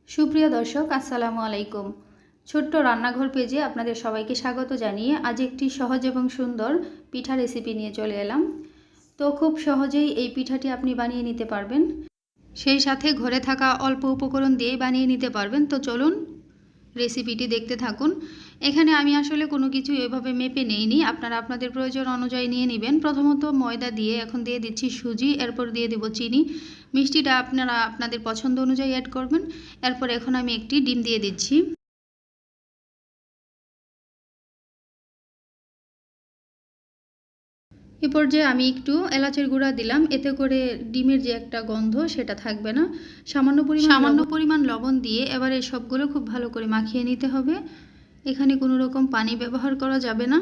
সুপ্রিয় দর্শক, আসসালামু আলাইকুম। ছোট্ট রান্নাঘর পেজে আপনাদের সবাইকে স্বাগত জানিয়ে আজ একটি সহজ এবং সুন্দর পিঠা রেসিপি নিয়ে চলে এলাম। তো খুব সহজেই এই পিঠাটি আপনি বানিয়ে নিতে পারবেন, সেই সাথে ঘরে থাকা অল্প উপকরণ দিয়েই বানিয়ে নিতে পারবেন। তো চলুন রেসিপিটি দেখতে থাকুন। এখানে আমি আসলে কোনো কিছু এভাবে মেপে নেইনি, আপনারা আপনাদের প্রয়োজন অনুযায়ী নিয়ে নেবেন। প্রথমত ময়দা দিয়ে এখন দিয়ে দিচ্ছি সুজি, এরপর দিয়ে দেব চিনি। মিষ্টিটা আপনারা আপনাদের পছন্দ অনুযায়ী অ্যাড করবেন। এরপর এখন আমি একটি ডিম দিয়ে দিচ্ছি। এ পর্যায়ে আমি একটু এলাচের গুঁড়া দিলাম, এতে করে ডিমের যে একটা গন্ধ সেটা থাকবে না। সামান্য পরিমাণ লবণ দিয়ে এবারে সবগুলো খুব ভালো করে মাখিয়ে নিতে হবে। এখানে কোনো রকম পানি ব্যবহার করা যাবে না।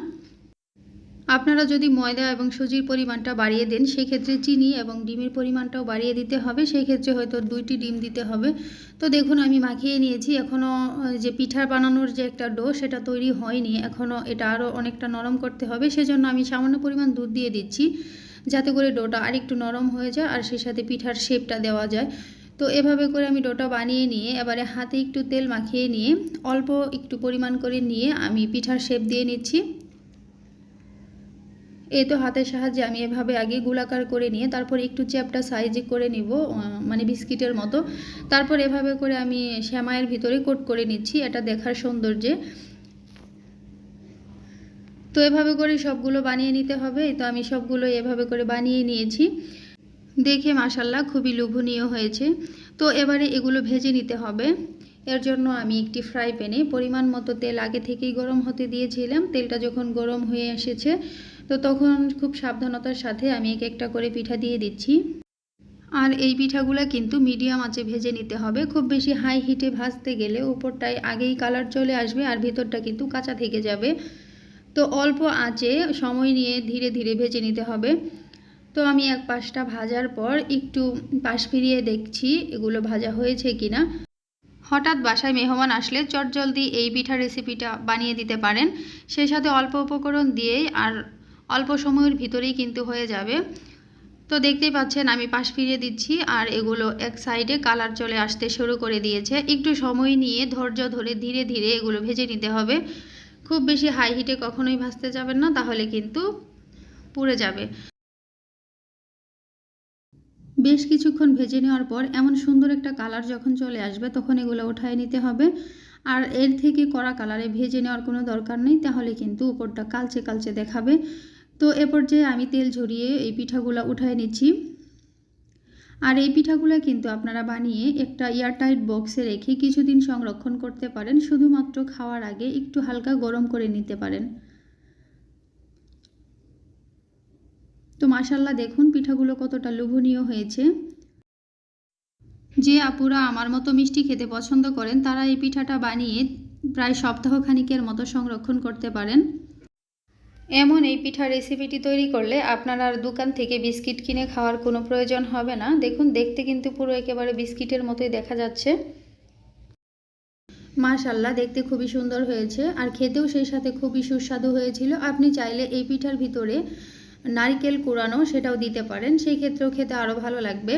আপনারা যদি ময়দা এবং সুজির পরিমাণটা বাড়িয়ে দেন, সেই ক্ষেত্রে চিনি এবং ডিমের পরিমাণটাও বাড়িয়ে দিতে হবে। সেই ক্ষেত্রে হয়তো 2টি ডিম দিতে হবে। তো দেখুন আমি মাখিয়ে নিয়েছি। এখনও যে পিঠা বানানোর যে একটা ডো সেটা তৈরি হয়নি, এখনও এটা আরও অনেকটা নরম করতে হবে। সেজন্য আমি সামান্য পরিমাণ দুধ দিয়ে দিচ্ছি, যাতে করে ডোটা আরেকটু নরম হয়ে যায় আর সেই সাথে পিঠার শেপটা দেওয়া যায়। তো এভাবে করে আমি ডোটা বানিয়ে নিয়ে এবারে হাতে একটু তেল মাখিয়ে নিয়ে অল্প একটু পরিমাণ করে নিয়ে আমি পিঠার শেপ দিয়ে নিচ্ছি। এই তো হাতের সাহায্যে আমি এভাবে আগে গোলাকার করে নিয়ে তারপর একটু চ্যাপটা সাইজে করে নিব, মানে বিস্কিটের মতো। তারপর এভাবে করে আমি সেমাইয়ের ভিতরে কোট করে নিচ্ছি, এটা দেখার সৌন্দর্যে। তো এভাবে করে সবগুলো বানিয়ে নিতে হবে। তো আমি সবগুলো এভাবে করে বানিয়ে নিয়েছি, দেখে মাশাআল্লাহ খুবই লোভনীয় হয়েছে। তো এবারে এগুলো ভেজে নিতে হবে। এর জন্য আমি একটি ফ্রাই প্যানে পরিমাণ মতো তেল আগে থেকেই গরম হতে দিয়েছিলাম। তেলটা যখন গরম হয়ে এসেছে, তো তখন খুব সাবধানতার সাথে আমি এক একটা করে পিঠা দিয়ে দিচ্ছি। আর এই পিঠাগুলো কিন্তু মিডিয়াম আঁচে ভেজে নিতে হবে। খুব বেশি হাই হিটে ভাজতে গেলে উপরটায় আগেই কালার চলে আসবে আর ভিতরটা কিন্তু কাঁচা থেকে যাবে। তো অল্প আঁচে সময় নিয়ে ধীরে ধীরে ভেজে নিতে হবে। তো আমি এক পাশটা ভাজার পর একটু পাশ ফিরিয়ে দেখছি এগুলো ভাজা হয়েছে কিনা। হঠাৎ বাসায় মেহমান আসলে চটজলদি এই পিঠা রেসিপিটা বানিয়ে দিতে পারেন। সেই সাথে অল্প উপকরণ দিয়েই আর অল্প সময়ের ভিতরেই কিন্তু হয়ে যাবে। তো দেখতেই পাচ্ছেন আমি পাশ ফিরিয়ে দিচ্ছি আর এগুলো এক সাইডে কালার চলে আসতে শুরু করে দিয়েছে। একটু সময় নিয়ে ধৈর্য ধরে ধীরে ধীরে এগুলো ভেজে নিতে হবে। খুব বেশি হাই হিটে কখনোই ভাজতে যাবেন না, তাহলে কিন্তু পুড়ে যাবে। বেশ কিছুক্ষণ ভেজে নেওয়ার পর এমন সুন্দর একটা কালার যখন চলে আসবে, তখন এগুলো উঠায় নিতে হবে। আর এর থেকে কড়া কালারে ভেজে নেওয়ার কোনো দরকার নেই, তাহলে কিন্তু উপরটা কালচে কালচে দেখাবে। তো এ পর্যায়ে আমি তেল ঝরিয়ে এই পিঠাগুলো উঠায় নিচ্ছি। আর এই পিঠাগুলো কিন্তু আপনারা বানিয়ে একটা এয়ারটাইট বক্সে রেখে কিছুদিন সংরক্ষণ করতে পারেন। শুধুমাত্র খাওয়ার আগে একটু হালকা গরম করে নিতে পারেন। তো মাশাআল্লাহ দেখুন পিঠাগুলো কতটা লোভনীয় হয়েছে। যে আপুরা আমার মতো মিষ্টি খেতে পছন্দ করেন, তারা এই পিঠাটা বানিয়ে প্রায় সপ্তাহখানিকের মতো সংরক্ষণ করতে পারেন। এমন এই পিঠা রেসিপিটি তৈরি করলে আপনার আর দোকান থেকে বিস্কিট কিনে খাওয়ার কোনো প্রয়োজন হবে না। দেখুন দেখতে কিন্তু পুরো একেবারে বিস্কিটের মতোই দেখা যাচ্ছে। মাশাআল্লাহ দেখতে খুবই সুন্দর হয়েছে আর খেতেও সেই সাথে খুবই সুস্বাদু হয়েছিল। আপনি চাইলে এই পিঠার ভিতরে নারকেল কুড়ানো সেটাও দিতে পারেন, সেই ক্ষেত্রেও খেতে আরও ভালো লাগবে।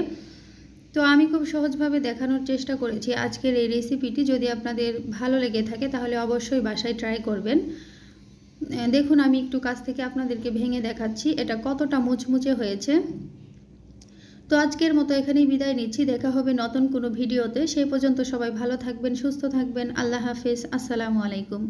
তো আমি খুব সহজভাবে দেখানোর চেষ্টা করেছি আজকের এই রেসিপিটি। যদি আপনাদের ভালো লেগে থাকে তাহলে অবশ্যই বাসায় ট্রাই করবেন। দেখুন আমি একটু কাছ থেকে আপনাদেরকে ভেঙে দেখাচ্ছি এটা কতটা মুচমুচে হয়েছে। তো আজকের মতো এখানেই বিদায় নিচ্ছি। দেখা হবে নতুন কোনো ভিডিওতে। সেই পর্যন্ত সবাই ভালো থাকবেন, সুস্থ থাকবেন। আল্লাহ হাফেজ, আসসালামু আলাইকুম।